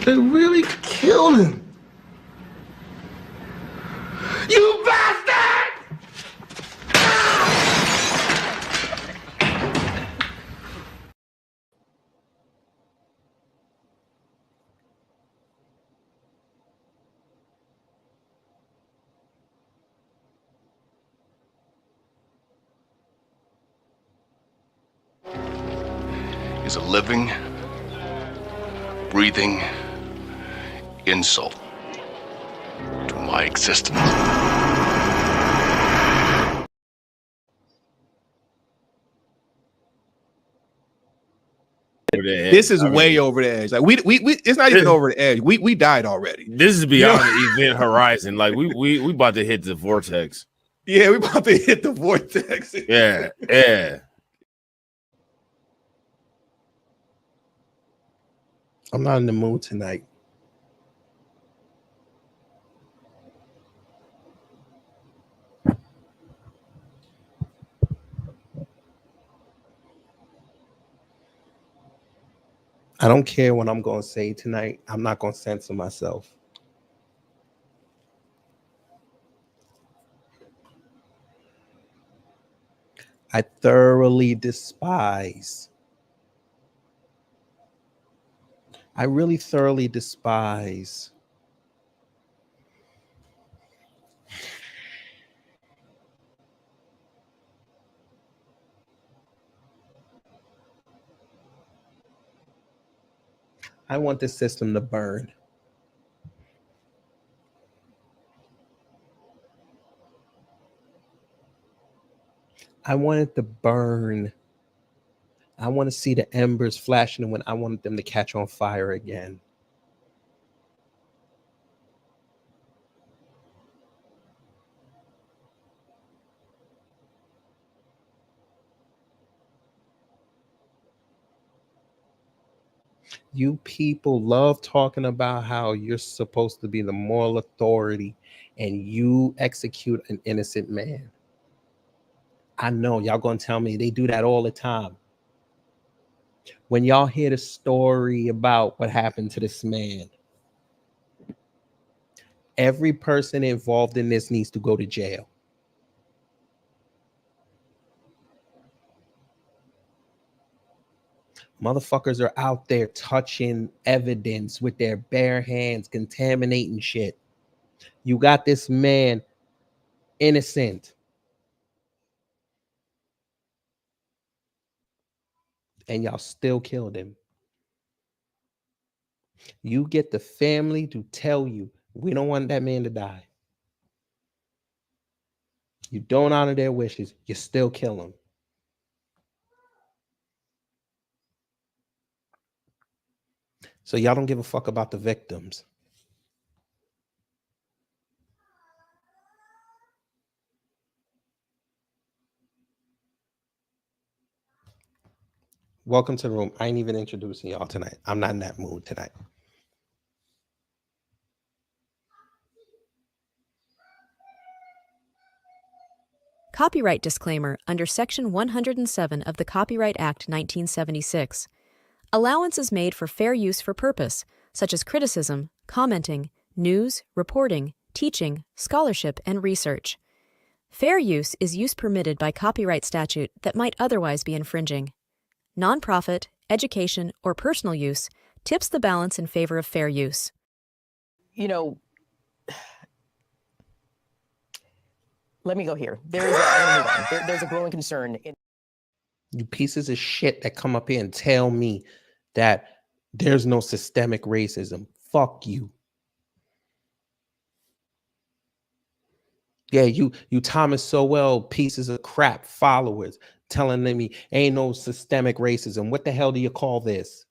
They really killed him. You bastard! Is a living, breathing insult to my existence. This is way over the edge. Like we it's not even over the edge. We died already. This is beyond the event horizon. Like we about to hit the vortex. Yeah, we about to hit the vortex. Yeah. I'm not in the mood tonight. I don't care what I'm going to say tonight. I'm not going to censor myself. I thoroughly despise. I really thoroughly despise I want the system to burn. I want it to burn. I want to see the embers flashing when I want them to catch on fire again. You people love talking about how you're supposed to be the moral authority and you execute an innocent man. I know y'all gonna tell me they do that all the time. When y'all hear the story about what happened to this man, every person involved in this needs to go to jail. Motherfuckers are out there touching evidence with their bare hands, contaminating shit. You got this man innocent, and y'all still killed him. You get the family to tell you, we don't want that man to die. You don't honor their wishes, you still kill him. So y'all don't give a fuck about the victims. Welcome to the room. I ain't even introducing y'all tonight. I'm not in that mood tonight. Copyright disclaimer under Section 107 of the Copyright Act 1976. Allowance is made for fair use for purpose, such as criticism, commenting, news, reporting, teaching, scholarship, and research. Fair use is use permitted by copyright statute that might otherwise be infringing. Nonprofit, education, or personal use tips the balance in favor of fair use. You know, let me go here. There's a growing concern. You pieces of shit that come up here and tell me that there's no systemic racism. Fuck you. Yeah, you Thomas Sowell pieces of crap followers telling me ain't no systemic racism. What the hell do you call this?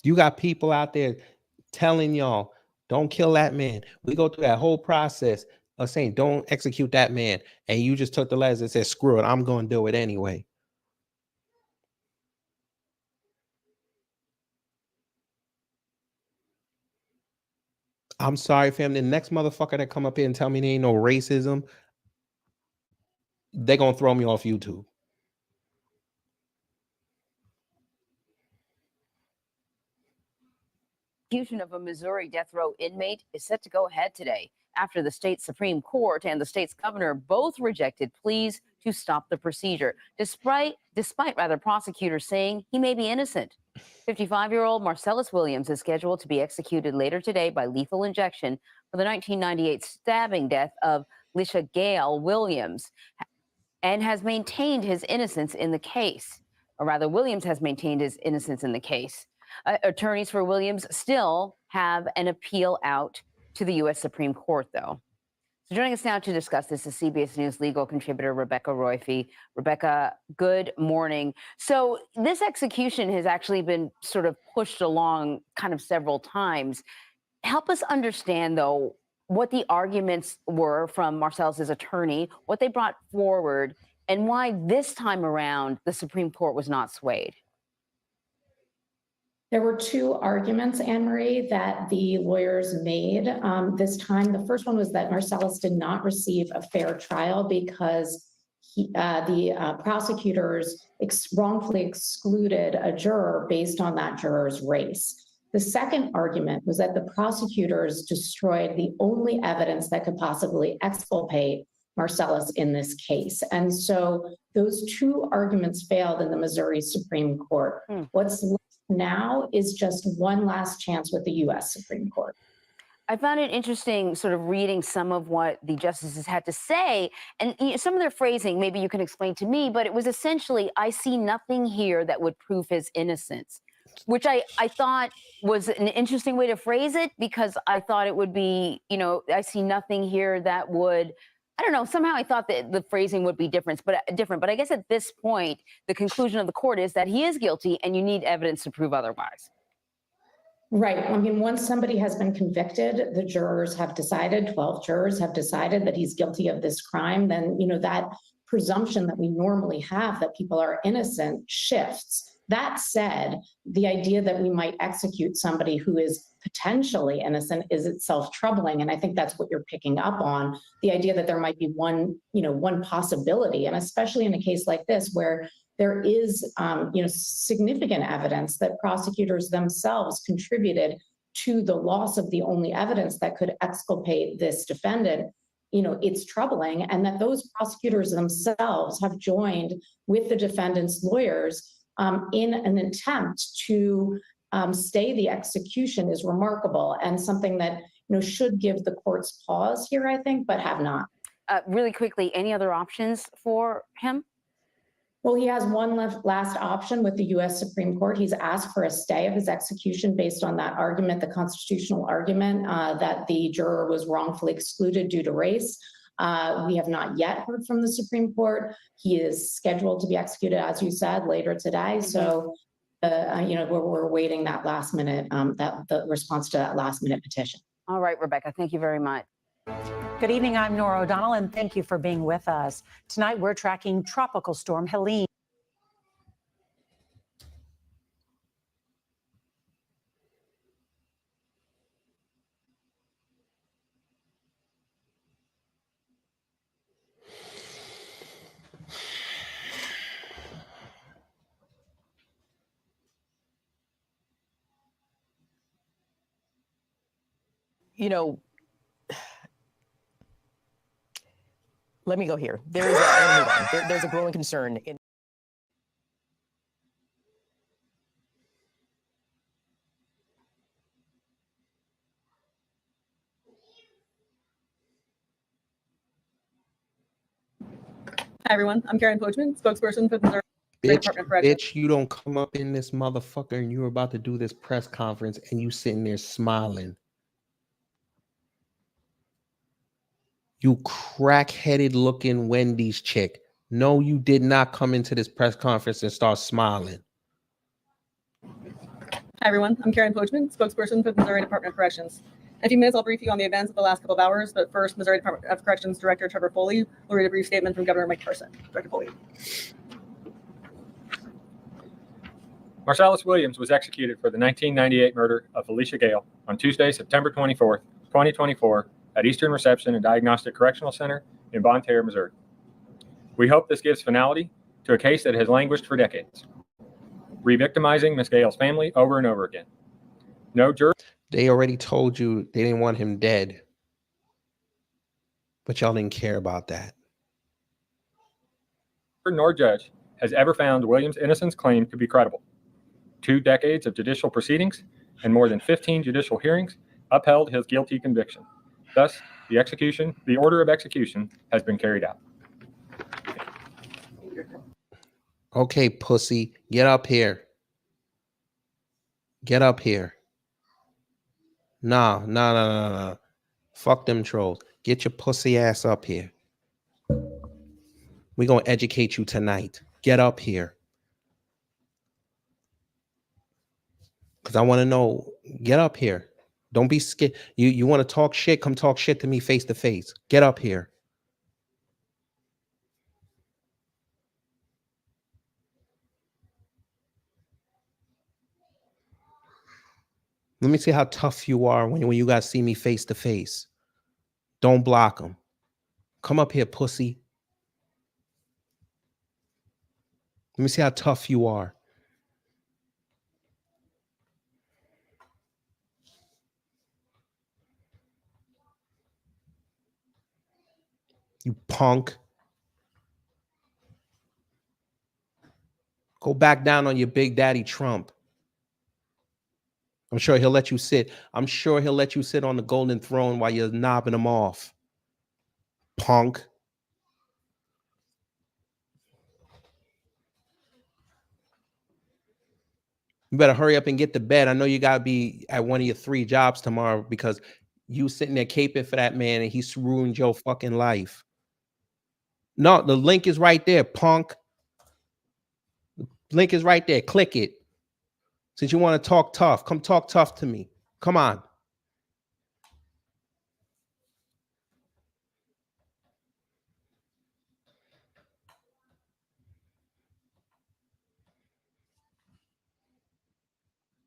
You got people out there telling y'all, don't kill that man. We go through that whole process of saying, don't execute that man. And you just took the letters and said, screw it, I'm going to do it anyway. I'm sorry, fam. The next motherfucker that come up here and tell me there ain't no racism, they're going to throw me off YouTube. Execution of a Missouri death row inmate is set to go ahead today after the state Supreme Court and the state's governor both rejected pleas to stop the procedure, despite prosecutors saying he may be innocent. 55-year-old Marcellus Williams is scheduled to be executed later today by lethal injection for the 1998 stabbing death of Lisha Gale Williams and has maintained his innocence in the case. Or rather, Williams has maintained his innocence in the case. Attorneys for Williams still have an appeal out to the U.S. Supreme Court, though. So joining us now to discuss this is CBS News legal contributor Rebecca Roiphe. Rebecca, good morning. So this execution has actually been sort of pushed along kind of several times. Help us understand, though, what the arguments were from Marcellus's attorney, what they brought forward, and why this time around the Supreme Court was not swayed. There were two arguments, Anne-Marie, that the lawyers made this time. The first one was that Marcellus did not receive a fair trial because the prosecutors wrongfully excluded a juror based on that juror's race. The second argument was that the prosecutors destroyed the only evidence that could possibly exculpate Marcellus in this case. And so those two arguments failed in the Missouri Supreme Court. What's left now is just one last chance with the U.S. Supreme Court. I found it interesting sort of reading some of what the justices had to say, and some of their phrasing, maybe you can explain to me, but it was essentially, I see nothing here that would prove his innocence, which I thought was an interesting way to phrase it, because I thought it would be, I see nothing here that would, I don't know, somehow I thought that the phrasing would be different, but I guess at this point, the conclusion of the court is that he is guilty and you need evidence to prove otherwise. Right. I mean, once somebody has been convicted, the jurors have decided, 12 jurors have decided that he's guilty of this crime, then, that presumption that we normally have that people are innocent shifts. That said, the idea that we might execute somebody who is potentially innocent is itself troubling. And I think that's what you're picking up on, the idea that there might be one possibility. And especially in a case like this, where there is, significant evidence that prosecutors themselves contributed to the loss of the only evidence that could exculpate this defendant. It's troubling, and that those prosecutors themselves have joined with the defendant's lawyers in an attempt to stay the execution is remarkable, and something that should give the courts pause here, I think, but have not. Really quickly, any other options for him? Well, he has one last option with the U.S. Supreme Court. He's asked for a stay of his execution based on that argument, the constitutional argument that the juror was wrongfully excluded due to race. We have not yet heard from the Supreme Court. He is scheduled to be executed, as you said, later today. So, we're waiting that last minute, the response to that last minute petition. All right, Rebecca, thank you very much. Good evening, I'm Nora O'Donnell, and thank you for being with us. Tonight, we're tracking Tropical Storm Helene. Let me go here. There's a growing concern in Hi, everyone. I'm Karen Poachman, spokesperson for the Missouri Department of Corrections. Bitch, you don't come up in this motherfucker and you're about to do this press conference and you sitting there smiling. You crack-headed looking Wendy's chick. No, you did not come into this press conference and start smiling. Hi, everyone. I'm Karen Poachman, spokesperson for the Missouri Department of Corrections. In a few minutes, I'll brief you on the events of the last couple of hours, but first, Missouri Department of Corrections Director Trevor Foley will read a brief statement from Governor Mike Parson. Director Foley. Marcellus Williams was executed for the 1998 murder of Felicia Gale on Tuesday, September 24th, 2024, at Eastern Reception and Diagnostic Correctional Center in Bonne Terre, Missouri. We hope this gives finality to a case that has languished for decades, re-victimizing Ms. Gale's family over and over again. No juror. They already told you they didn't want him dead, but y'all didn't care about that. Nor judge has ever found Williams' innocence claim to be credible. 2 decades of judicial proceedings and more than 15 judicial hearings upheld his guilty conviction. Thus, the order of execution has been carried out. Okay, pussy, get up here. Get up here. Nah. Fuck them trolls. Get your pussy ass up here. We're going to educate you tonight. Get up here. Because I want to know, get up here. Don't be scared. You want to talk shit? Come talk shit to me face to face. Get up here. Let me see how tough you are when you guys see me face to face. Don't block them. Come up here, pussy. Let me see how tough you are. You punk. Go back down on your big daddy Trump. I'm sure he'll let you sit. I'm sure he'll let you sit on the golden throne while you're knobbing him off. Punk. You better hurry up and get to bed. I know you got to be at one of your 3 jobs tomorrow because you sitting there caping for that man and he's ruined your fucking life. No, the link is right there, punk. The link is right there. Click it. Since you want to talk tough, come talk tough to me. Come on.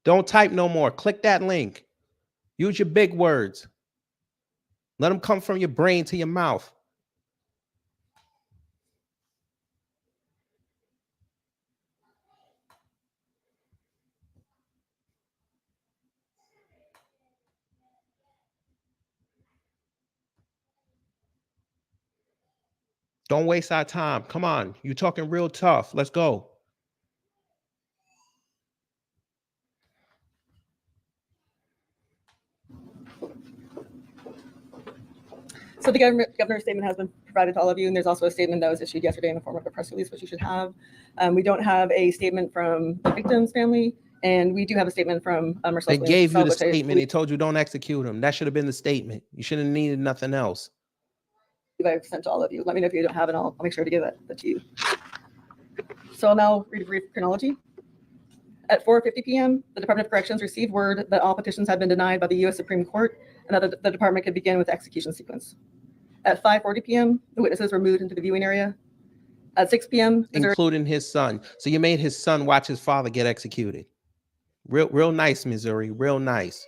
Don't type no more. Click that link. Use your big words. Let them come from your brain to your mouth. Don't waste our time. Come on. You're talking real tough. Let's go. So the governor's statement has been provided to all of you, and there's also a statement that was issued yesterday in the form of a press release, which you should have. We don't have a statement from the victim's family, and we do have a statement from Marcellus. They gave you the statement. They told you don't execute him. That should have been the statement. You shouldn't have needed nothing else. I've sent to all of you. Let me know if you don't have it. I'll make sure to give that to you. So I'll now read a brief chronology. At 4:50 p.m., the Department of Corrections received word that all petitions had been denied by the U.S. Supreme Court and that the department could begin with the execution sequence. At 5:40 p.m., the witnesses were moved into the viewing area. At 6 p.m., including his son. So you made his son watch his father get executed. Real nice, Missouri. Real nice.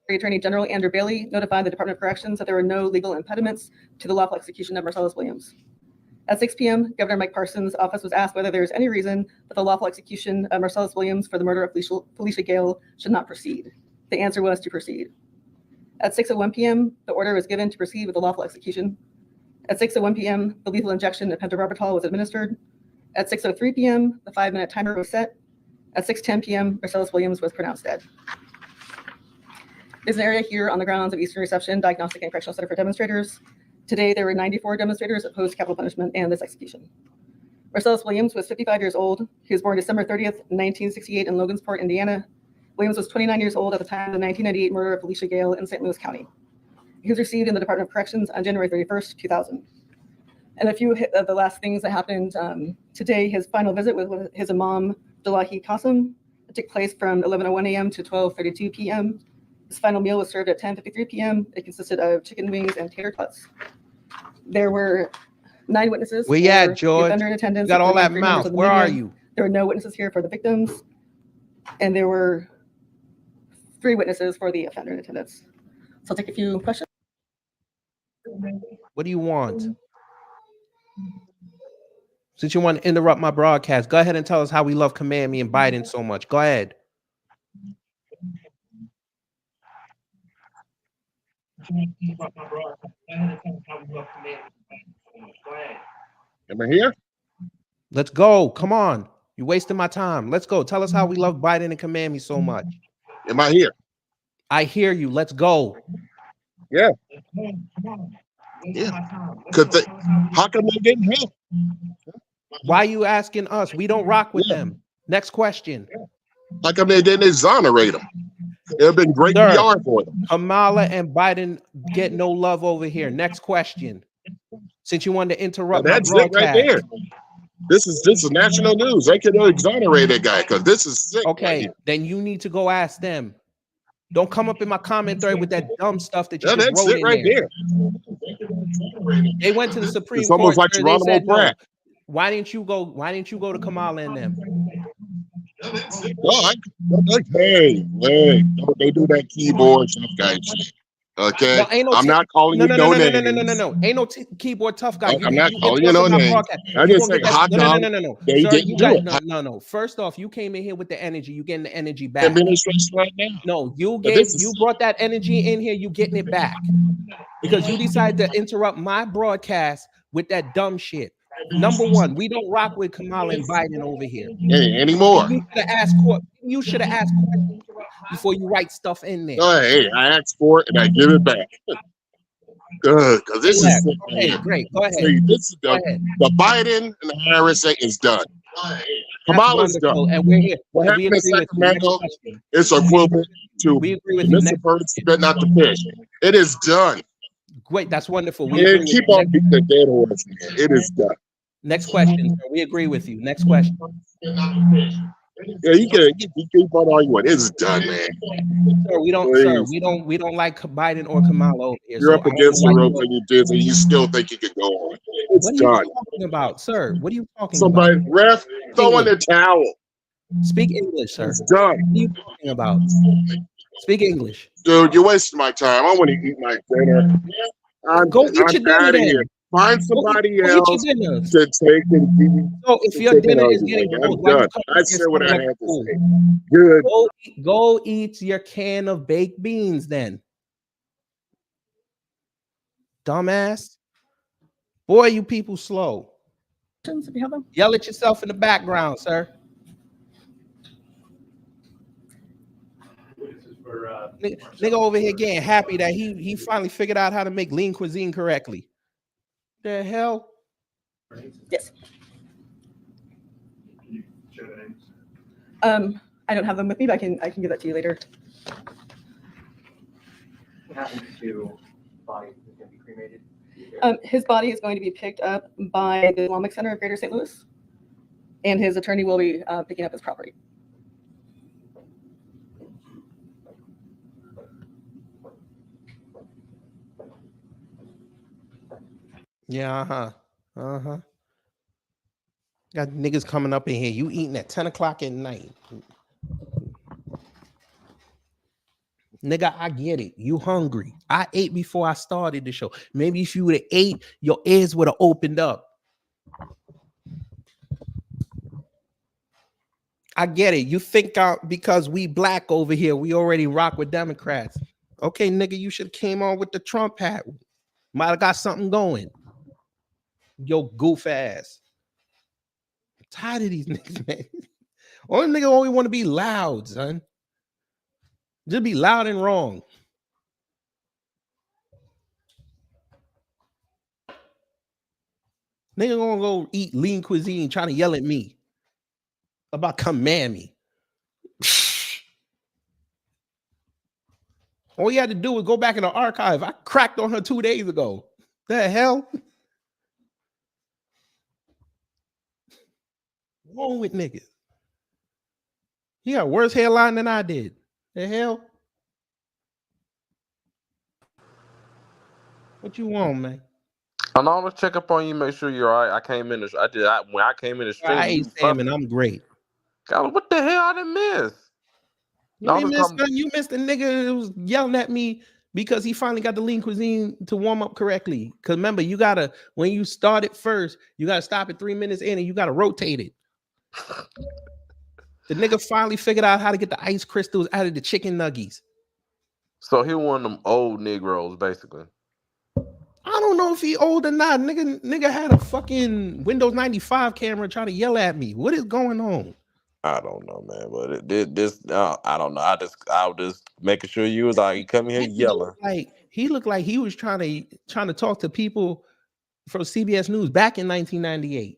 Attorney General Andrew Bailey notified the Department of Corrections that there were no legal impediments to the lawful execution of Marcellus Williams. At 6 p.m., Governor Mike Parsons' office was asked whether there is any reason that the lawful execution of Marcellus Williams for the murder of Felicia Gale should not proceed. The answer was to proceed. At 6:01 p.m., the order was given to proceed with the lawful execution. At 6:01 p.m., the lethal injection of pentobarbital was administered. At 6:03 p.m., the 5-minute timer was set. At 6:10 p.m., Marcellus Williams was pronounced dead. There's an area here on the grounds of Eastern Reception Diagnostic and Correctional Center for demonstrators. Today, there were 94 demonstrators opposed to capital punishment and this execution. Marcellus Williams was 55 years old. He was born December 30th, 1968 in Logansport, Indiana. Williams was 29 years old at the time of the 1998 murder of Felicia Gale in St. Louis County. He was received in the Department of Corrections on January 31st, 2000. And a few of the last things that happened today, his final visit was with his imam, Dalahi Qasim. It took place from 11:01 a.m. to 12:32 p.m. His final meal was served at 10:53 p.m. It consisted of chicken wings and tater tots. There were 9 witnesses. Where you at, George? In attendance. You got all that mouth. Where are you? There were no witnesses here for the victims, and there were 3 witnesses for the offender in attendance. So I'll take a few questions. What do you want? Since you want to interrupt my broadcast, go ahead and tell us how we love Command Me and Biden so much. Go ahead. Am I here? Let's go. Come on. You're wasting my time. Let's go. Tell us how we love Biden and Command Me so much. Am I here? I hear you. Let's go. Yeah. Yeah. How come they didn't help? Why are you asking us? We don't rock with them. Next question. How come they didn't exonerate them? It would have been great PR for them. Kamala and Biden get no love over here. Next question. Since you wanted to interrupt my broadcast. It right there. This is national news. They could exonerate that guy because this is sick. Okay, then you need to go ask them. Don't come up in my comment thread with that dumb stuff that you just wrote in right there. They went to the Supreme Court. It's almost like Geronimo Pratt. Why didn't you go? Why didn't you go to Kamala and them? No, hey, they do that keyboard stuff, guys. Okay, I'm not calling you no names. No. Ain't no keyboard tough guy. I'm not calling you no names. I just say hot dog. No. They didn't do it. No. First off, you came in here with the energy. You getting the energy back. Administration right now. No, you brought that energy in here. You getting it back because you decided to interrupt my broadcast with that dumb shit. Number one, we don't rock with Kamala and Biden over here anymore. You should have asked questions before you write stuff in there. Hey, I asked for it and I give it back. Good, because this is great. Go ahead. This is the Biden and the Harris thing is done. Kamala's done. And we're here. What happened in Sacramento is equivalent to Mr. Bird spitting out the fish. It is done. Great, that's wonderful. Keep on beating the dead horse. It is done. Next question. Sir. We agree with you. Next question. Yeah, you can keep on all you want. It's done, man. Sir, we don't, Please. sir, we don't like Biden or Kamala over here. You're So up I don't know against the why ropes and you did, and you still think you could go on. It's what are you done. talking about, sir? What are you talking Somebody, about? ref, throw in the towel. Speak English, sir. It's done. What are you talking about? Speak English. Dude, you're wasting my time. I want to eat my dinner. Go eat your dinner out of then. here. Find somebody go eat your else dinner. to take and So if to your take an dinner is argument. getting I'm cold, why you done. come I here said what I sounding had like to a fool? say. Good. Go eat your can of baked beans then. Dumbass. Boy, you people slow. If you have them. Yell at yourself in the background, sir. Nigga over here getting happy that he finally figured out how to make lean cuisine correctly. The hell? Yes. I don't have them with me, but I can give that to you later. What happens to body is going to be cremated? His body is going to be picked up by the Islamic Center of Greater St. Louis, and his attorney will be picking up his property. Yeah, got niggas coming up in here. You eating at 10 o'clock at night. Nigga, I get it. You hungry. I ate before I started the show. Maybe if you would have ate, your ears would have opened up. I get it. You think because we black over here, we already rock with Democrats. Okay, nigga, you should have came on with the Trump hat. Might have got something going. Yo, goof ass. I'm tired of these niggas, man. Only nigga only want to be loud, son. Just be loud and wrong. Nigga gonna go eat lean cuisine trying to yell at me about command me. All you had to do was go back in the archive. I cracked on her 2 days ago. The hell? What's wrong with niggas? He got worse hairline than I did. The hell? What you want, man? I'm gonna check up on you, make sure you're all right. When I came in the stream, I you ate was salmon. fucking. I'm great. God, what the hell I didn't miss? You ain't missed nothing. You missed the nigga who was yelling at me because he finally got the lean cuisine to warm up correctly. Because remember, you gotta, when you start it first, you gotta stop it 3 minutes in and you gotta rotate it. The nigga finally figured out how to get the ice crystals out of the chicken nuggies. So he one of them old Negroes, basically. I don't know if he old or not. Nigga had a fucking Windows 95 camera trying to yell at me. What is going on? I don't know, man, but I don't know. I was just making sure you was like, you come here yelling. He looked like he was trying to talk to people from CBS News back in 1998.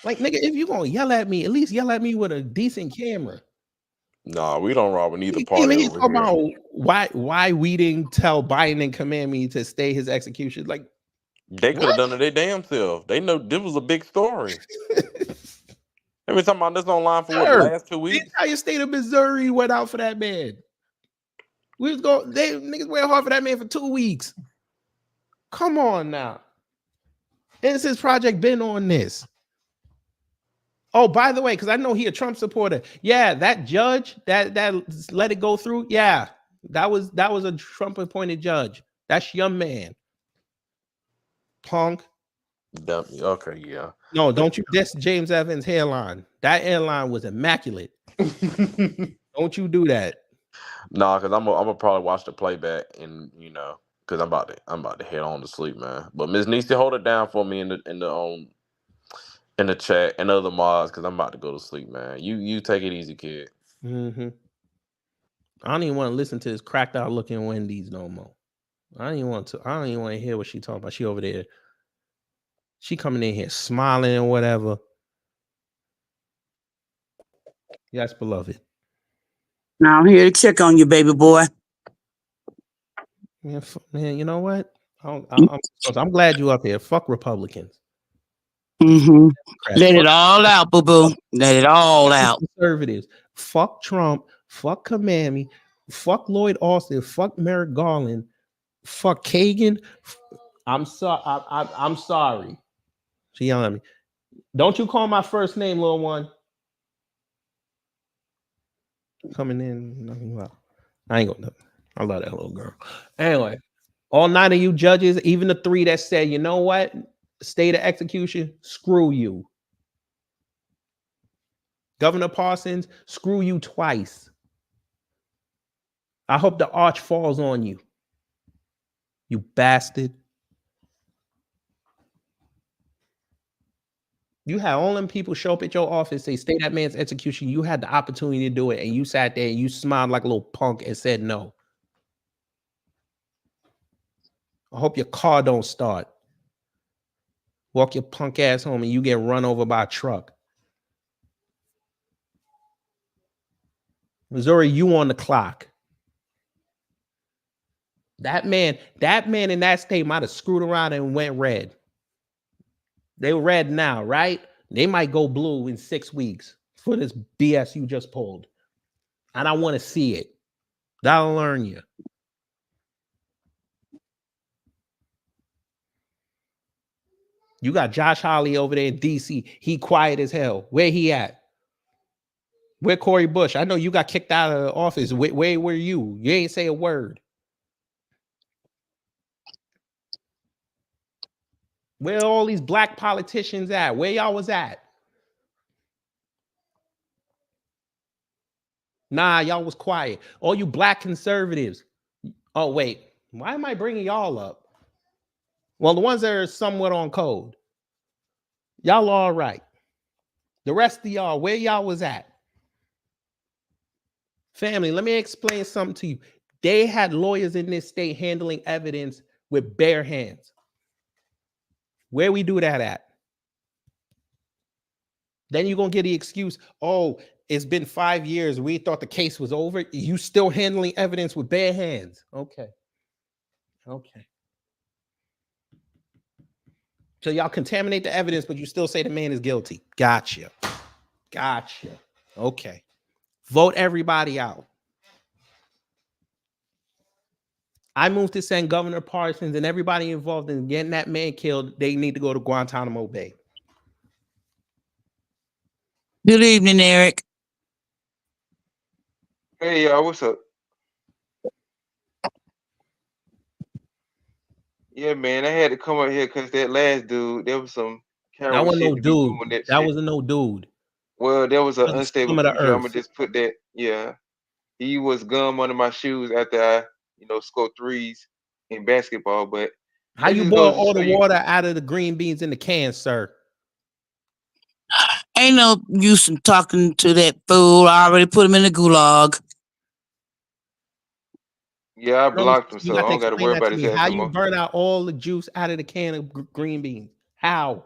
Like, nigga, if you gonna yell at me, at least yell at me with a decent camera. No, we don't rob with neither party He over talk here. about why we didn't tell Biden and command me to stay his execution. Like, they could have done it their damn self. They know this was a big story. They've been talking about this online for what, the last 2 weeks? The entire state of Missouri went out for that man. Niggas went hard for that man for 2 weeks. Come on now. Innocence Project been on this. Oh, by the way, because I know he a Trump supporter. Yeah, that judge that let it go through. Yeah, that was a Trump appointed judge. That's your man. Punk. Okay, yeah. No, don't you diss James Evans' hairline. That hairline was immaculate. Don't you do that. No, because I'm gonna probably watch the playback and because I'm about to head on to sleep, man. But Ms. Niecy, hold it down for me in the chat and other mods because I'm about to go to sleep, man. You take it easy, kid. Mm-hmm. I don't even want to listen to this cracked out looking Wendy's no more. I don't even want to hear what she talking about. She over there. She coming in here smiling and whatever. Yes, beloved. Now I'm here to check on you, baby boy. Man, you know what? I'm glad you up here. Fuck Republicans. Let it all out, boo-boo. Let it all out. Conservatives. Fuck Trump. Fuck Kamami. Fuck Lloyd Austin. Fuck Merrick Garland. Fuck Kagan. I'm sorry. I'm sorry. She yelling at me. Don't you call my first name, little one. Coming in, nothing about. I ain't gonna. I love that little girl. Anyway, all 9 of you judges, even the 3 that said, you know what, state of execution, screw you. Governor Parsons, screw you twice. I hope the arch falls on you. You bastard. You had all them people show up at your office, say, stay that man's execution. You had the opportunity to do it, and you sat there and you smiled like a little punk and said no. I hope your car don't start. Walk your punk ass home and you get run over by a truck. Missouri, you on the clock. That man in that state might have screwed around and went red. They were red now, right? They might go blue in 6 weeks for this BS you just pulled. And I want to see it. That'll learn you. You got Josh Hawley over there in DC. He quiet as hell. Where he at? Where Corey Bush? I know you got kicked out of the office. Where were you? You ain't say a word. Where all these black politicians at? Where y'all was at? Nah, y'all was quiet. All you black conservatives. Oh, wait. Why am I bringing y'all up? Well, the ones that are somewhat on code. Y'all all right. The rest of y'all, where y'all was at? Family, let me explain something to you. They had lawyers in this state handling evidence with bare hands. Where we do that at? Then you're going to get the excuse, oh, it's been 5 years. We thought the case was over. You still handling evidence with bare hands. Okay. Okay. So y'all contaminate the evidence, but you still say the man is guilty. Gotcha. Gotcha. Okay. Vote everybody out. I moved to send Governor Parsons and everybody involved in getting that man killed. They need to go to Guantanamo Bay. Good evening, Eric. Hey, y'all, what's up? Yeah, man, I had to come up here because that last dude, there was some That coward wasn't shit no to be dude. doing that That shit. wasn't no dude. Well, there was an That was unstable scum of the future. I'm gonna earth. just put that. Yeah, he was gum under my shoes after I, scored threes in basketball. But How that you just boil goes to all show the you. water out of the green beans in the can, sir? Ain't no use in talking to that fool. I already put him in the gulag. Yeah, I No, blocked him, you so got I to don't got to explain worry that about to his me. ass How no you more. burn out all the juice out of the can of green beans? How?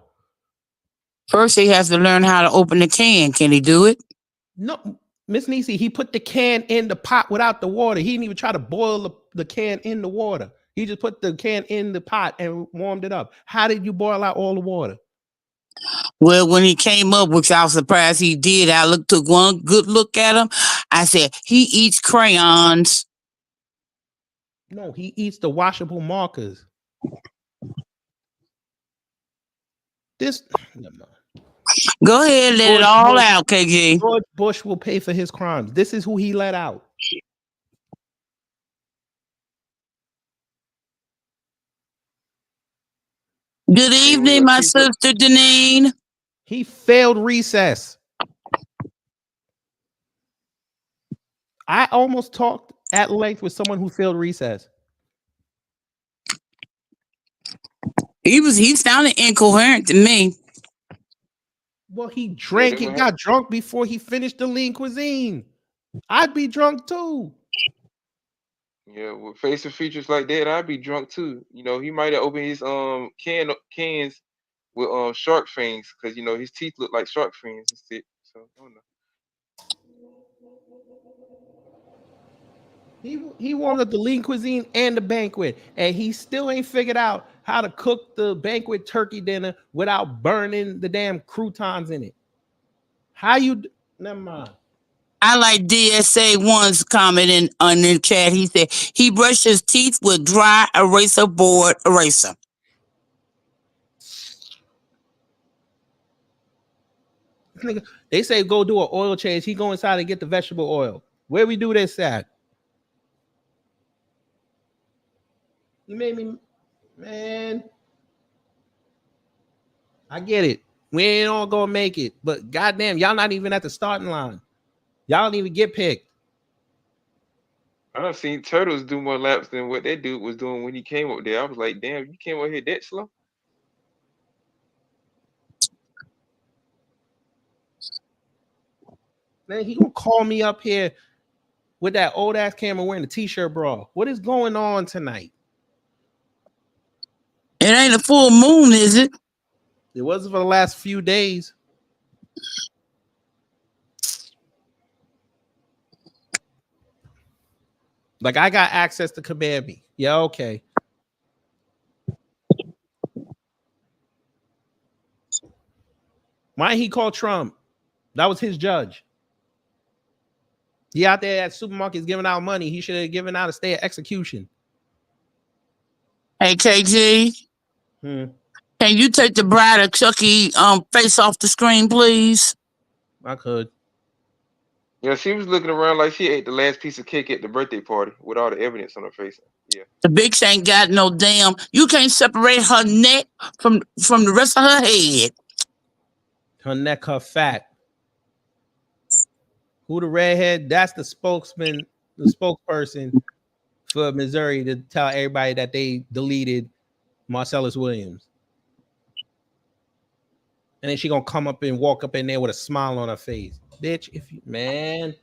First, he has to learn how to open the can. Can he do it? No, Miss Nisi, he put the can in the pot without the water. He didn't even try to boil the can in the water. He just put the can in the pot and warmed it up. How did you boil out all the water? Well, when he came up, which I was surprised he did, took one good look at him. I said, he eats crayons. No, he eats the washable markers. Go ahead, let it all out, KG. George Bush will pay for his crimes. This is who he let out. Good evening, my sister Janine. He failed recess. I almost talked at length with someone who failed recess. He sounded incoherent to me. Well, he drank and got drunk before he finished the lean cuisine. I'd be drunk too. Yeah, with facing features like that, I'd be drunk too. He might have opened his cans with shark fins because his teeth look like shark fins and shit. So I don't know. He warmed up the lean cuisine and the banquet, and he still ain't figured out how to cook the banquet turkey dinner without burning the damn croutons in it. How you? Never mind. I like DSA one's comment on the chat. He said he brushed his teeth with dry eraser board eraser. They say go do an oil change. He go inside and get the vegetable oil. Where we do this at? You made me, man. I get it. We ain't all gonna make it, but goddamn, y'all not even at the starting line. Y'all don't even get picked. I done seen Turtles do more laps than what that dude was doing when he came up there. I was like, damn, you came up here that slow? Man, he gonna call me up here with that old ass camera wearing the t-shirt bra. What is going on tonight? It ain't a full moon, is it? It wasn't for the last few days. Like I got access to command me. Yeah, okay. Why he called Trump? That was his judge. He out there at supermarkets giving out money. He should have given out a stay of execution. Hey KG, can you take the Bride of Chucky face off the screen, please? I could. Yeah, she was looking around like she ate the last piece of cake at the birthday party with all the evidence on her face. Yeah. The bitch ain't got no damn. You can't separate her neck from the rest of her head. Her neck, her fat. Who the redhead? That's the spokesman, the spokesperson for Missouri to tell everybody that they deleted Marcellus Williams. And then she gonna come up and walk up in there with a smile on her face. Bitch, if you, man.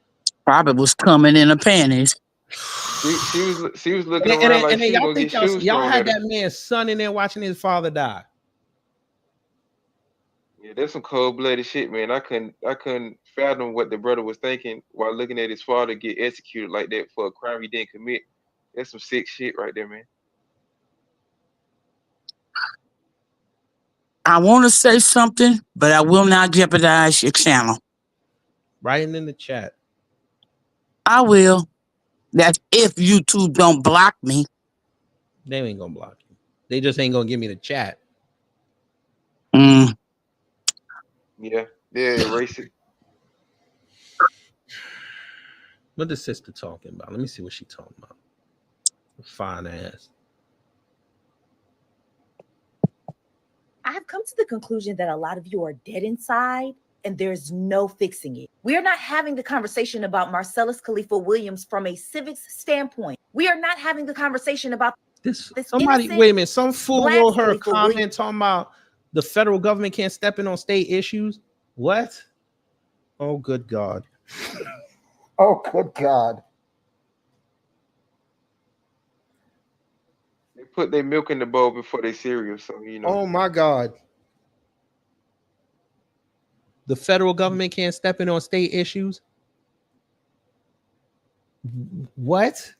Probably was coming in her panties. She was looking around like she was gonna get shoes y'all thrown had at her. that man's son in there watching his father die. Yeah, that's some cold-blooded shit, man. I couldn't fathom what the brother was thinking while looking at his father get executed like that for a crime he didn't commit. That's some sick shit right there, man. I want to say something, but I will not jeopardize your channel. Writing in the chat. I will. That's if YouTube don't block me. They ain't gonna block you. They just ain't gonna give me the chat. Yeah, erase it. What the sister talking about? Let me see what she talking about. Fine ass. I have come to the conclusion that a lot of you are dead inside and there's no fixing it. We are not having the conversation about Marcellus Khalifa Williams from a civics standpoint. We are not having the conversation about this somebody, wait a minute, some fool wrote her a comment talking about the federal government can't step in on state issues. What? Oh, good God. Oh, good God. They put their milk in the bowl before they cereal, so you know. Oh my God. The federal government can't step in on state issues. What?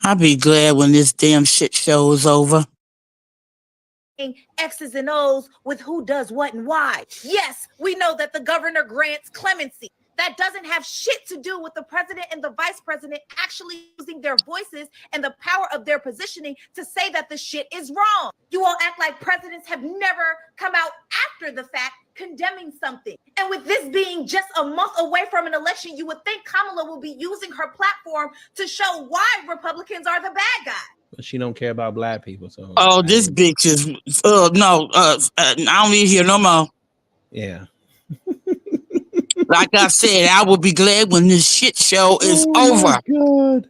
I'll be glad when this damn shit show is over. X's and O's with who does what and why. Yes, we know that the governor grants clemency. That doesn't have shit to do with the president and the vice president actually using their voices and the power of their positioning to say that the shit is wrong. You all act like presidents have never come out after the fact condemning something. And with this being just a month away from an election, you would think Kamala will be using her platform to show why Republicans are the bad guys. But she don't care about black people. So oh, this bitch is I don't need to hear no more. Yeah. Like I said, I will be glad when this shit show is over. God.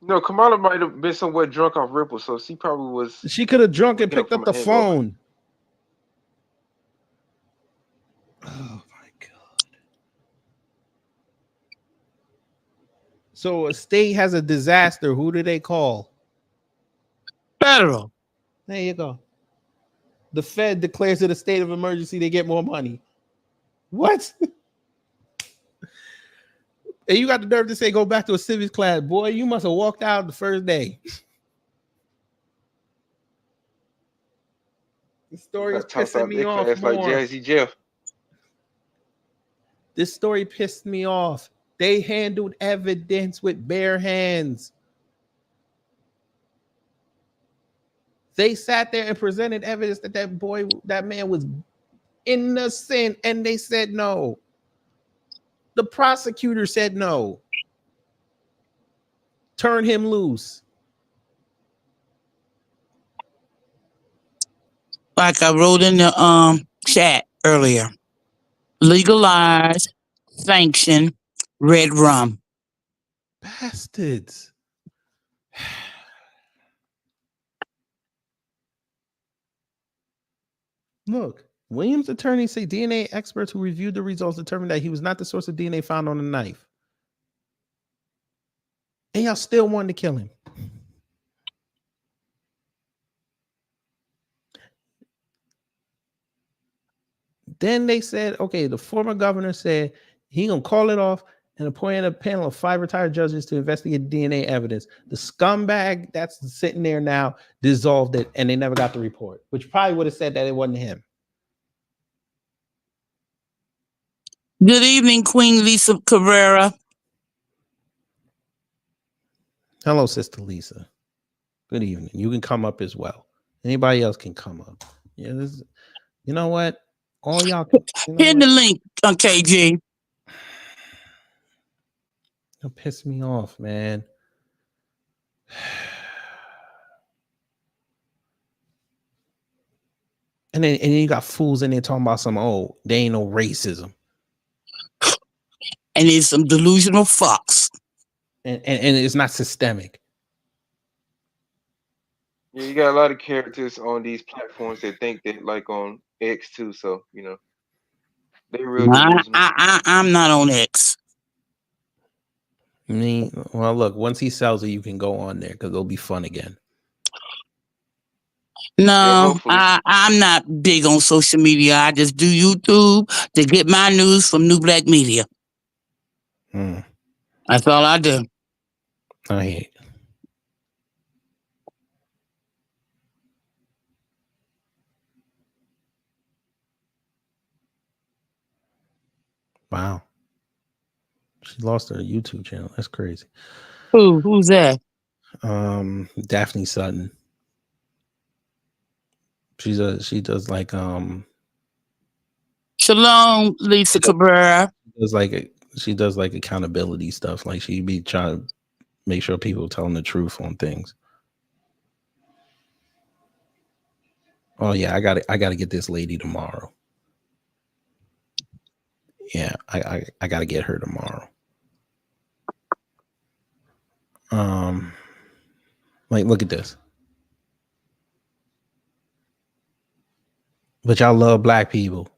No, Kamala might have been somewhere drunk off Ripple, so she probably was. She could have drunk and picked up the phone. Oh my God. So a state has a disaster. Who do they call? Federal. There you go. The Fed declares it a state of emergency. They get more money. What? And you got the nerve to say go back to a civics class. Boy, you must have walked out the first day. The story is pissing me off more. Like Jazzy Jeff. This story pissed me off. They handled evidence with bare hands. They sat there and presented evidence that that man was innocent, and they said no. The prosecutor said no. Turn him loose. Like I wrote in the chat earlier. Legalize, sanction, red rum. Bastards. Look, Williams' attorneys say DNA experts who reviewed the results determined that he was not the source of DNA found on the knife. And y'all still wanted to kill him. Then they said, okay, the former governor said he gonna call it off and appoint a panel of 5 retired judges to investigate DNA evidence. The scumbag that's sitting there now dissolved it, and they never got the report, which probably would have said that it wasn't him. Good evening, Queen Lisa Cabrera. Hello, Sister Lisa. Good evening. You can come up as well. Anybody else can come up. Yeah, you know what? All y'all can, Hit the link on KG. It'll piss me off, man. And then you got fools in there talking about some, oh, there ain't no racism. And it's some delusional fucks. And it's not systemic. Yeah, you got a lot of characters on these platforms that think that like on X too, so you know. They real delusional. I'm not on X. Well, look, once he sells it, you can go on there because it'll be fun again. No, I'm not big on social media. I just do YouTube to get my news from New Black Media. That's all I do. I hate. Wow. She lost her YouTube channel. That's crazy. Who's that? Daphne Sutton. She does like Shalom, Lisa Cabrera. She does like accountability stuff. Like she be trying to make sure people telling the truth on things. Oh yeah, I gotta get this lady tomorrow. Yeah, I gotta get her tomorrow. Like look at this. But y'all love black people.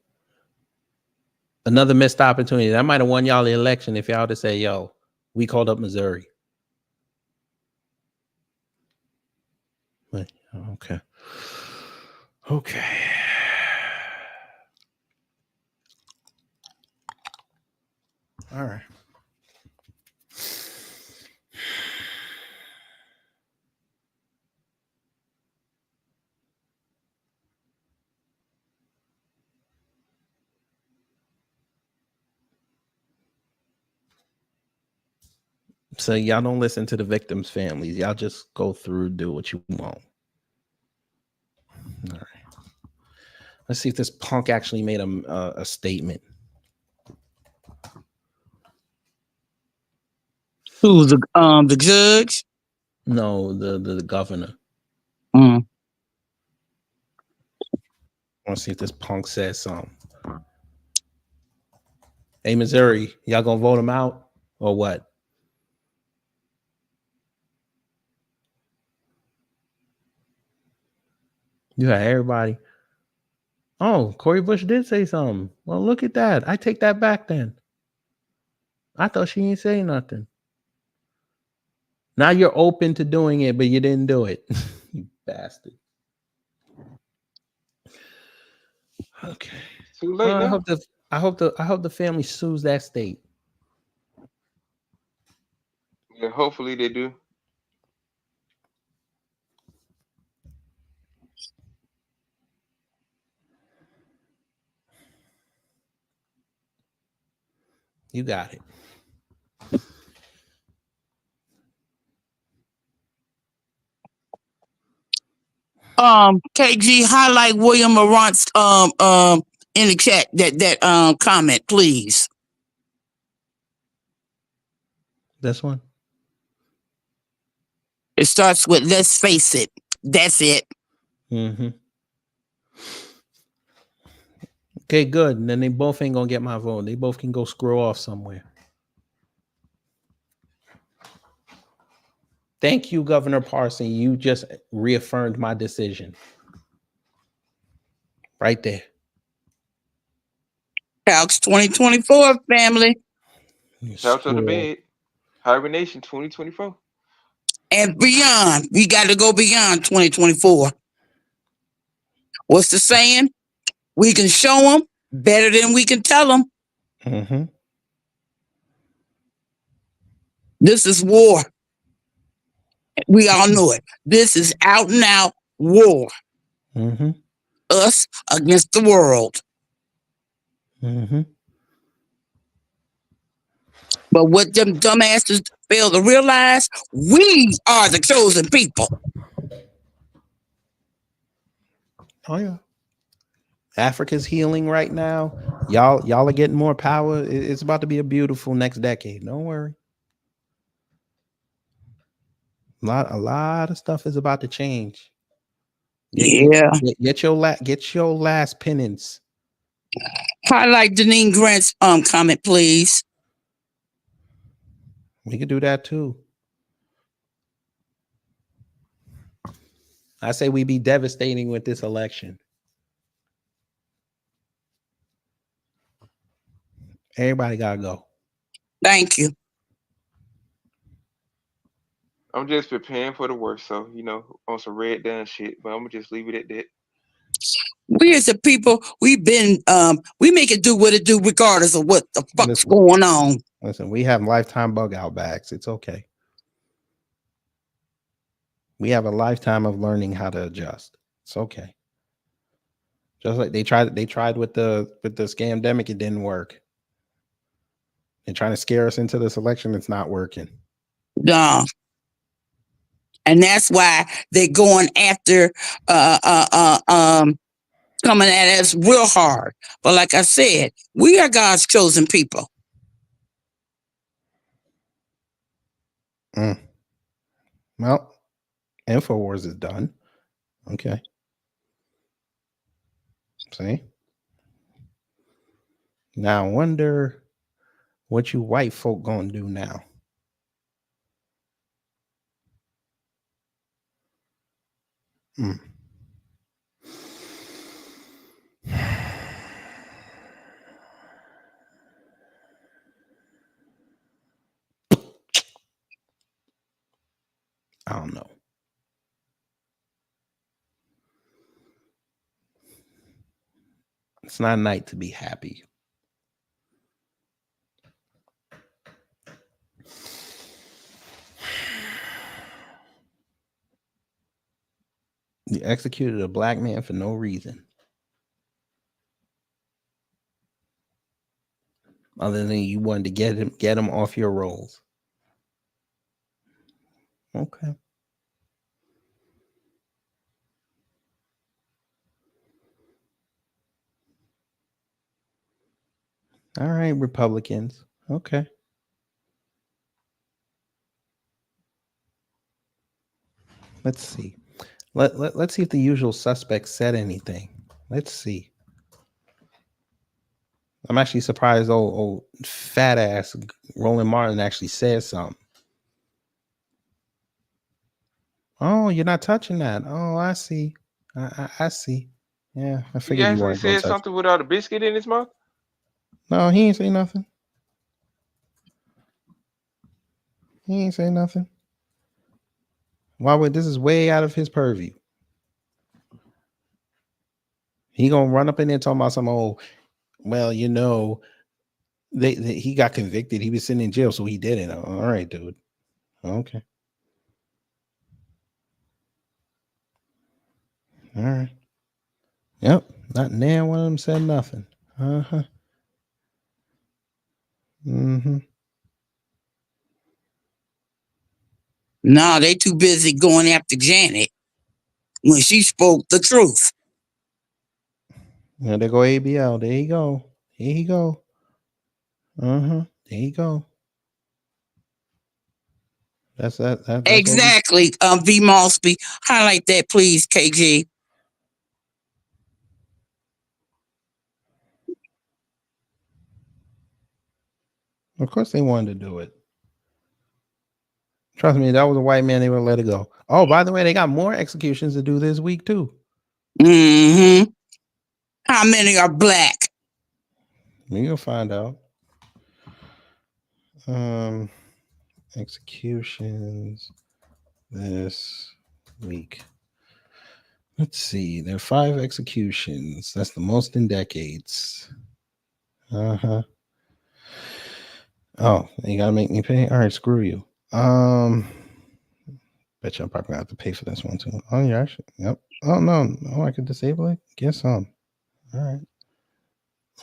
Another missed opportunity. That might have won y'all the election if y'all to say, yo, we called up Missouri. But, okay. Okay. All right. So y'all don't listen to the victims' families. Y'all just go through, do what you want. All right. Let's see if this punk actually made a statement. Who's the judge? No, the governor. Mm. I want to see if this punk says something. Hey, Missouri, y'all gonna vote him out or what? You got everybody. Oh, Cori Bush did say something. Well, look at that. I take that back then. I thought she ain't say nothing. Now you're open to doing it, but you didn't do it. You bastard. Okay. It's too late I now. hope the family sues that state. Yeah, hopefully they do. You got it. KG, highlight William Morant's in the chat that comment, please. This one. It starts with "Let's face it." That's it. Mm-hmm. Okay, good. And then they both ain't gonna get my vote. They both can go screw off somewhere. Thank you, Governor Parson. You just reaffirmed my decision. Right there. Calcs 2024, family. Couch on the bed. Hibernation 2024. And beyond. We got to go beyond 2024. What's the saying? We can show them better than we can tell them. Mm-hmm. This is war. We all know it. This is out and out war. Mm-hmm. Us against the world. Mm-hmm. But what them dumbasses fail to realize, we are the chosen people. Oh yeah. Africa's healing right now. Y'all are getting more power. It's about to be a beautiful next decade. Don't worry. A lot of stuff is about to change. Get your last penance. Highlight Deneen Grant's comment, please. We could do that too. I say we be devastating with this election. Everybody gotta go. Thank you. I'm just preparing for the worst, so on some red done shit. But I'm gonna just leave it at that. We as a people, we've been we make it do what it do regardless of what the fuck's going on. Listen, we have lifetime bug out bags. It's okay. We have a lifetime of learning how to adjust. It's okay. Just like they tried with the scamdemic, it didn't work. They're trying to scare us into this election. It's not working. No. And that's why they're going after coming at us real hard. But like I said, we are God's chosen people. Well, InfoWars is done. Okay. See? Now I wonder what you white folk gonna do now. I don't know. It's not a night to be happy. You executed a black man for no reason. Other than you wanted to get him off your rolls. Okay. All right, Republicans. Okay. Let's see. Let's see if the usual suspects said anything. Let's see. I'm actually surprised old fat ass Roland Martin actually said something. Oh, you're not touching that. Oh, I see. I see. Yeah, I He figured you actually weren't going to said touch. something without a biscuit in his mouth. No, he ain't say nothing. He ain't say nothing. Why would this is way out of his purview? He gonna run up in there talking about some old, well, you know, he got convicted. He was sitting in jail, so he did it. All right, dude. Okay. All right. Yep. Not now one of them said nothing. Uh-huh. Mm-hmm. No, they too busy going after Janet when she spoke the truth. There they go ABL. There you go. Here you go. Uh-huh. There you go. That's Exactly. V Mosby. Highlight that, please, KG. Of course they wanted to do it. Trust me, that was a white man, they would let it go. Oh, by the way, they got more executions to do this week too. Mm-hmm. How many are black? You'll find out. Executions this week. Let's see. There are 5 executions. That's the most in decades. Uh-huh. Oh, you gotta make me pay? All right, screw you. Bet you I'm probably gonna have to pay for this one too. Oh, yeah, actually. Yep. Oh no. Oh, I could disable it? Guess so. All right.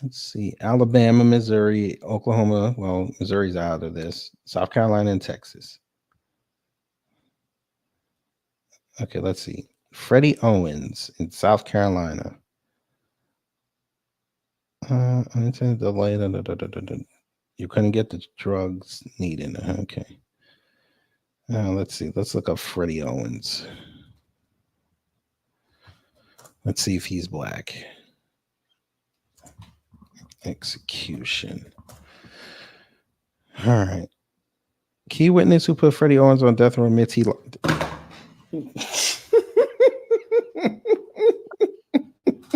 Let's see. Alabama, Missouri, Oklahoma. Well, Missouri's out of this. South Carolina and Texas. Okay, let's see. Freddie Owens in South Carolina. Unintended delay. You couldn't get the drugs needed. Okay. Let's see. Let's look up Freddie Owens. Let's see if he's black. Execution. All right. Key witness who put Freddie Owens on death row admits he.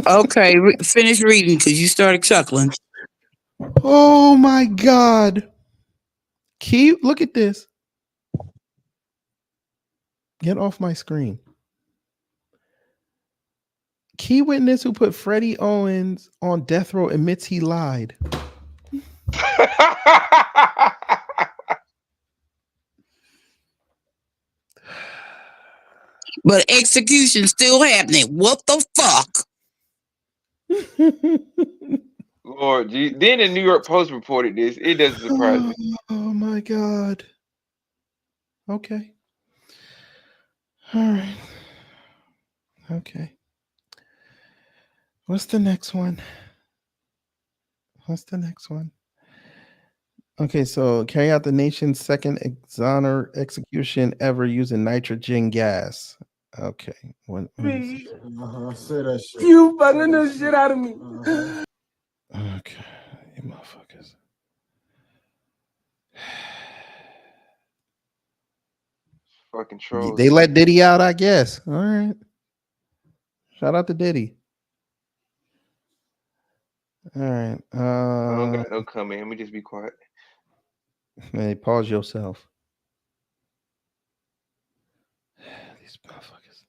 Okay, finish reading because you started chuckling. Oh my God. Key, look at this. Get off my screen. Key witness who put Freddie Owens on death row admits he lied. But execution still happening. What the fuck? Lord, then the New York Post reported this. It doesn't surprise me. Oh my God. Okay. All right. Okay. What's the next one? Okay, so carry out the nation's second execution ever using nitrogen gas. Okay. What Say that shit. You bugging the shit out of me. Okay, you motherfuckers. Fucking trolls. They let Diddy out, I guess. All right. Shout out to Diddy. All right. I don't got no comment. Let me just be quiet. Hey, pause yourself. These motherfuckers.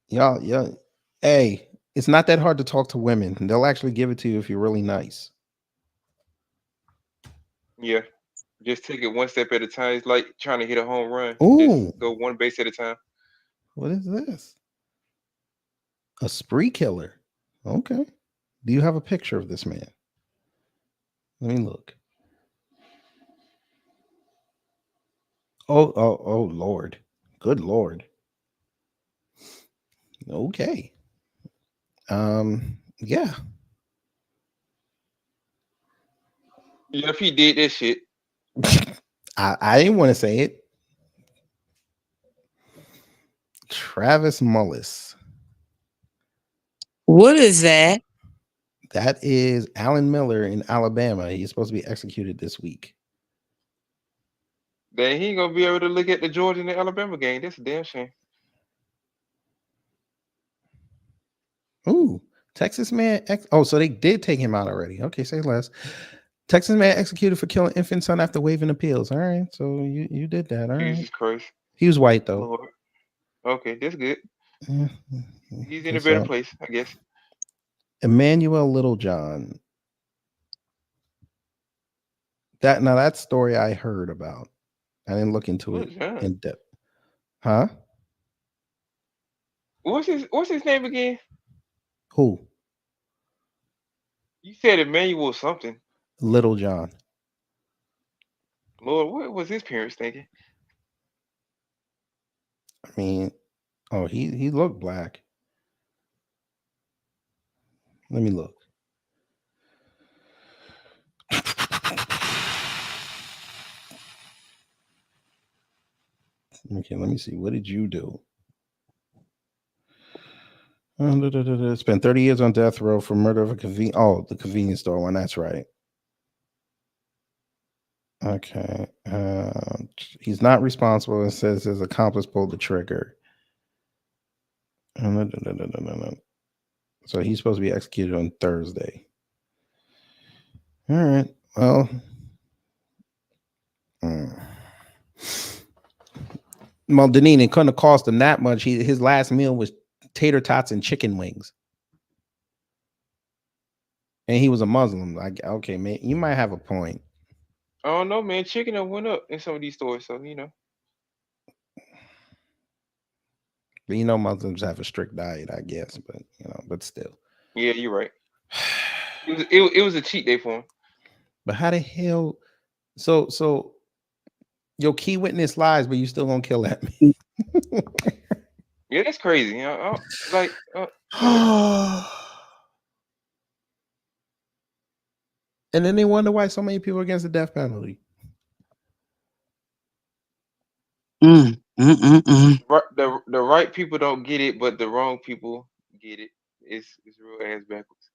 Y'all. Hey, it's not that hard to talk to women. They'll actually give it to you if you're really nice. Yeah. Just take it one step at a time. It's like trying to hit a home run. Ooh. Just go one base at a time. What is this? A spree killer. Okay. Do you have a picture of this man? Let me look. Oh, Lord. Good Lord. Okay. Yeah. Yeah, if he did that shit. I didn't want to say it. Travis Mullis. What is that? That is Alan Miller in Alabama. He's supposed to be executed this week. Then he ain't gonna be able to look at the Georgia and the Alabama game. That's a damn shame. Ooh, Texas man. So they did take him out already. Okay, say less. Texas man executed for killing infant son after waiving appeals. All right, so you did that. All right. Jesus Christ. He was white though. Lord. Okay, that's good. He's in a It's, better place, I guess. Emmanuel Littlejohn. That story I heard about. I didn't look into it Littlejohn. in depth. Huh? What's his name again? Who? You said Emmanuel something. Littlejohn. Lord, what was his parents thinking? I mean, oh, he looked black. Let me look. Okay, let me see. What did you do? Spent 30 years on death row for murder of a the convenience store one. That's right. Okay. He's not responsible and says his accomplice pulled the trigger. So he's supposed to be executed on Thursday. All right. Well. Well, Deneen, it couldn't have cost him that much. His last meal was tater tots and chicken wings. And he was a Muslim. Like, okay, man, you might have a point. I don't know, man. Chicken done went up in some of these stores, so you know. But Muslims have a strict diet, I guess. But but still. Yeah, you're right. It was a cheat day for him. But how the hell? So your key witness lies, but you still gonna kill that man? Yeah, that's crazy. Like. And then they wonder why so many people are against the death penalty. The right people don't get it, but the wrong people get it. It's real ass backwards.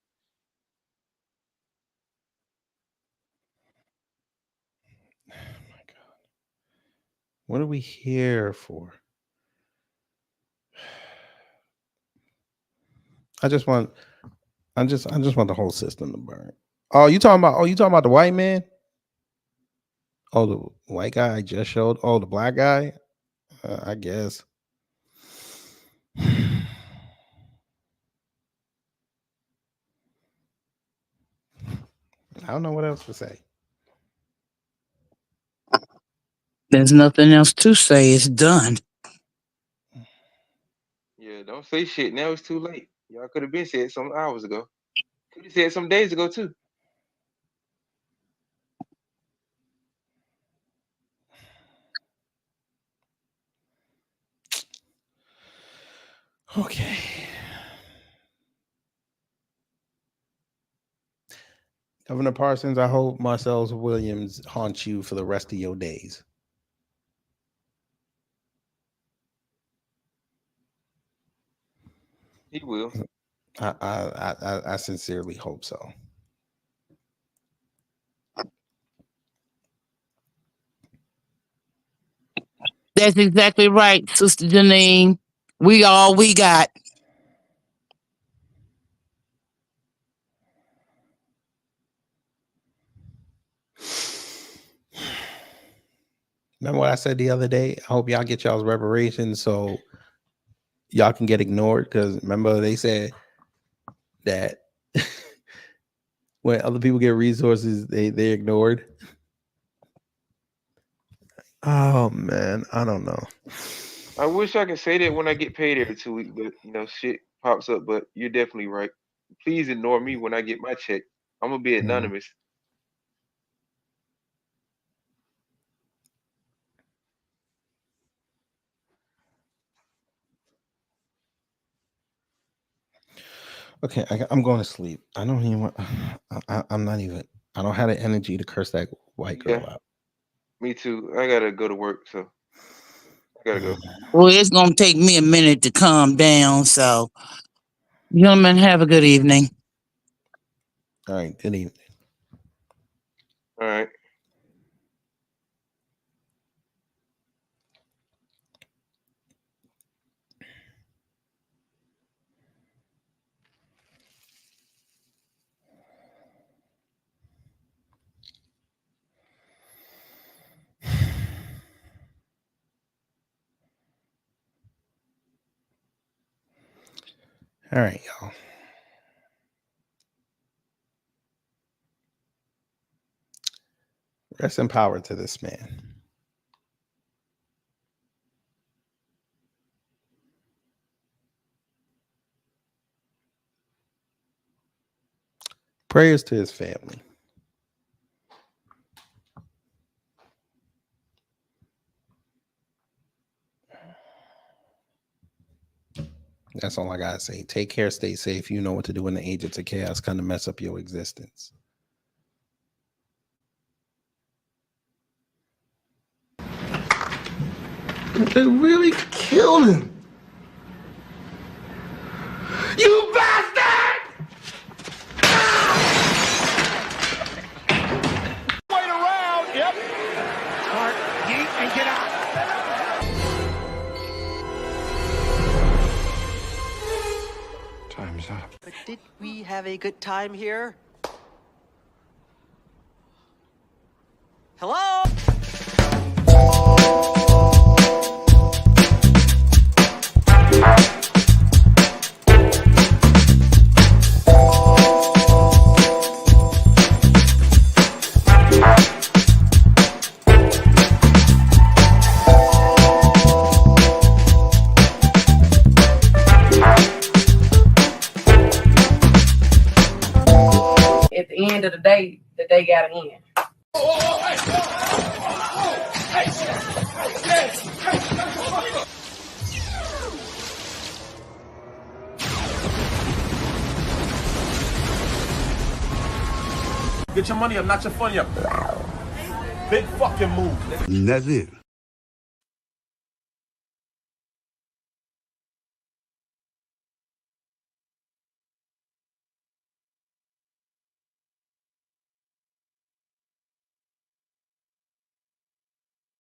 Oh my God. What are we here for? I just want the whole system to burn. Oh, you talking about the white man? Oh, the white guy I just showed. Oh, the black guy? I guess. I don't know what else to say. There's nothing else to say. It's done. Yeah, don't say shit. Now it's too late. Y'all could have been said some hours ago. Could have said some days ago too. Okay. Governor Parsons, I hope Marcellus Williams haunts you for the rest of your days. He will. I sincerely hope so. That's exactly right, Sister Janine. We all we got. Remember what I said the other day? I hope y'all get y'all's reparations so y'all can get ignored. Because remember, they said that when other people get resources, they're ignored. Oh man, I don't know. I wish I could say that when I get paid every 2 weeks, but shit pops up. But you're definitely right. Please ignore me when I get my check. I'm gonna be anonymous. Okay, I'm going to sleep. I don't even want. I'm not even. I don't have the energy to curse that white girl out. Me too. I gotta go to work, so I gotta go. Well, it's gonna take me a minute to calm down. So, gentlemen, have a good evening. All right. Good evening. All right. All right, y'all. Rest in power to this man. Prayers to his family. That's all I gotta say. Take care, stay safe. You know what to do when the agents of chaos kind of mess up your existence. They really killed him. You bastard! Wait around. Yep. Smart. Yeet and get out. Time's up. But did we have a good time here? Hello? At the end of the day got to end. Get your money up, not your funny up. Big fucking move. That's it.